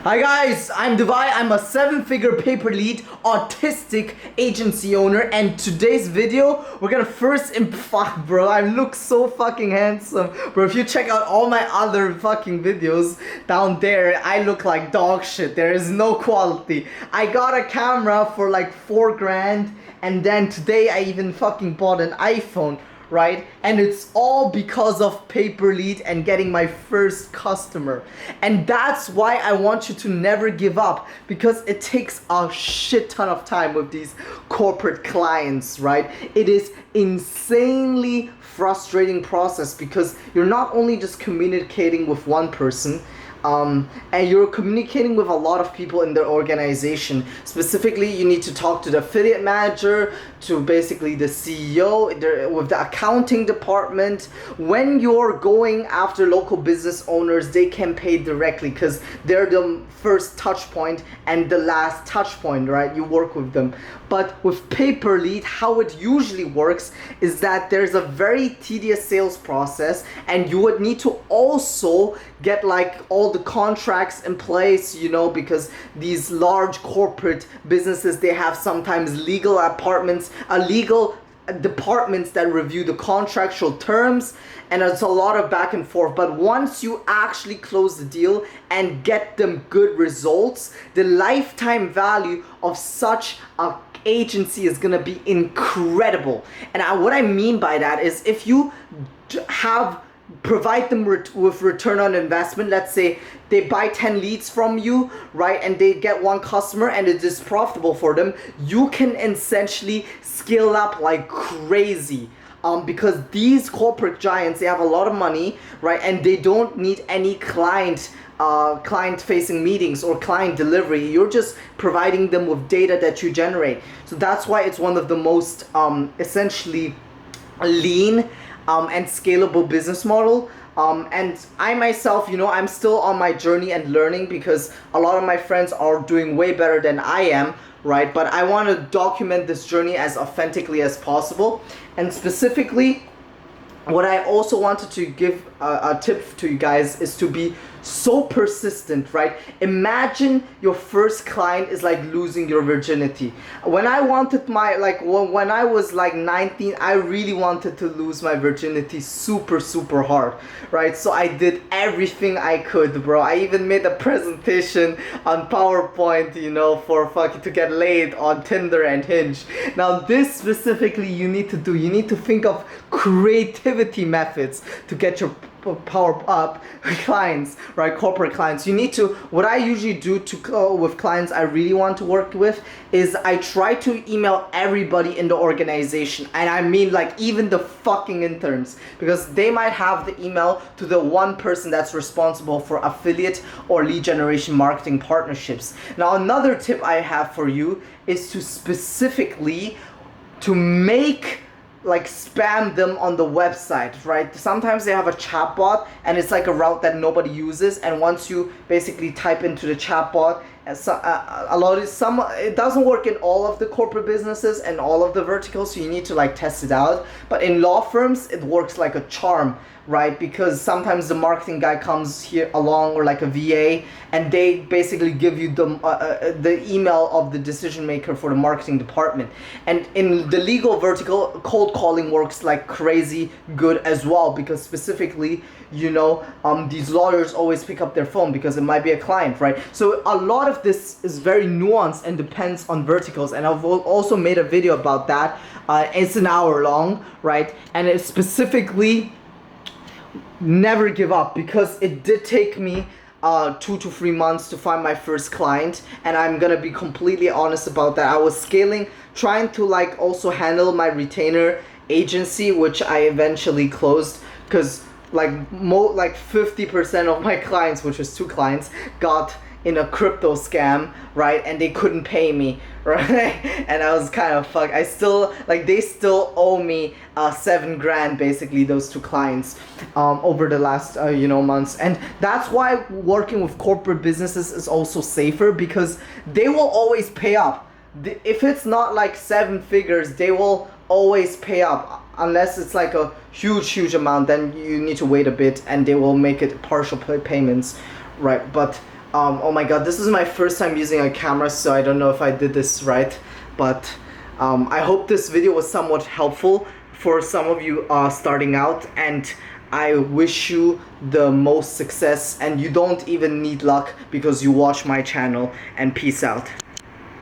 Hi guys, I'm Divai. I'm a 7-figure paper lead autistic agency owner, and today's video we're gonna fuck bro, I look so fucking handsome. Bro, if you check out all my other fucking videos down there, I look like dog shit. There is no quality. I got a camera for like 4 grand, and then today I even fucking bought an iPhone, right? And it's all because of paper lead and getting my first customer. And that's why I want you to never give up, because it takes a shit ton of time with these corporate clients, right? It is insanely frustrating process because you're not only just communicating with one person, and you're communicating with a lot of people in their organization. Specifically, you need to talk to the affiliate manager, to basically the CEO, with the accounting department. When you're going after local business owners, they can pay directly because they're the first touch point and the last touch point, right? You work with them. But with paper lead, how it usually works is that there's a very tedious sales process, and you would need to also get like all the contracts in place, you know, because these large corporate businesses, they have sometimes legal departments that review the contractual terms, and it's a lot of back and forth. But once you actually close the deal and get them good results, the lifetime value of such a agency is gonna be incredible. And what I mean by that is, if you provide them with return on investment, let's say they buy 10 leads from you, right, and they get 1 customer and it is profitable for them, you can essentially scale up like crazy. Because these corporate giants, they have a lot of money, right, and they don't need any client-facing meetings or client delivery. You're just providing them with data that you generate. So that's why it's one of the most essentially lean and scalable business model. And I myself, you know, I'm still on my journey and learning, because a lot of my friends are doing way better than I am, right? But I want to document this journey as authentically as possible. And specifically, what I also wanted to give a tip to you guys is to be so persistent, right? Imagine your first client is like losing your virginity. When I wanted when I was like 19, I really wanted to lose my virginity super hard, right? So I did everything I could, bro. I even made a presentation on PowerPoint, you know, to get laid on Tinder and Hinge. Now this specifically you need to think of creativity methods to get your power up clients, right? Corporate clients. What I usually do with clients I really want to work with is I try to email everybody in the organization, and I mean like even the fucking interns, because they might have the email to the one person that's responsible for affiliate or lead generation marketing partnerships. Now another tip I have for you is to specifically spam them on the website, right? Sometimes they have a chatbot and it's like a route that nobody uses, and once you basically type into the chatbot, it doesn't work in all of the corporate businesses and all of the verticals, so you need to like test it out. But in law firms, it works like a charm, right? Because sometimes the marketing guy comes here along, or like a VA, and they basically give you the email of the decision maker for the marketing department. And in the legal vertical, cold calling works like crazy good as well, because specifically, you know, these lawyers always pick up their phone because it might be a client, right? So a lot of this is very nuanced and depends on verticals, and I've also made a video about that. It's an hour long, right? And it's specifically never give up, because it did take me 2 to 3 months to find my first client, and I'm gonna be completely honest about that. I was scaling, trying to like also handle my retainer agency, which I eventually closed, because like 50% of my clients, which was 2 clients, got in a crypto scam, right? And they couldn't pay me, right? And I was kind of fucked. They still owe me 7 grand, basically, those 2 clients, over the last months. And that's why working with corporate businesses is also safer, because they will always pay up. If it's not like 7 figures, they will always pay up. Unless it's like a huge amount, then you need to wait a bit and they will make it partial payments, right? But Oh my god, this is my first time using a camera, so I don't know if I did this right, but I hope this video was somewhat helpful for some of you starting out, and I wish you the most success, and you don't even need luck because you watch my channel, and peace out.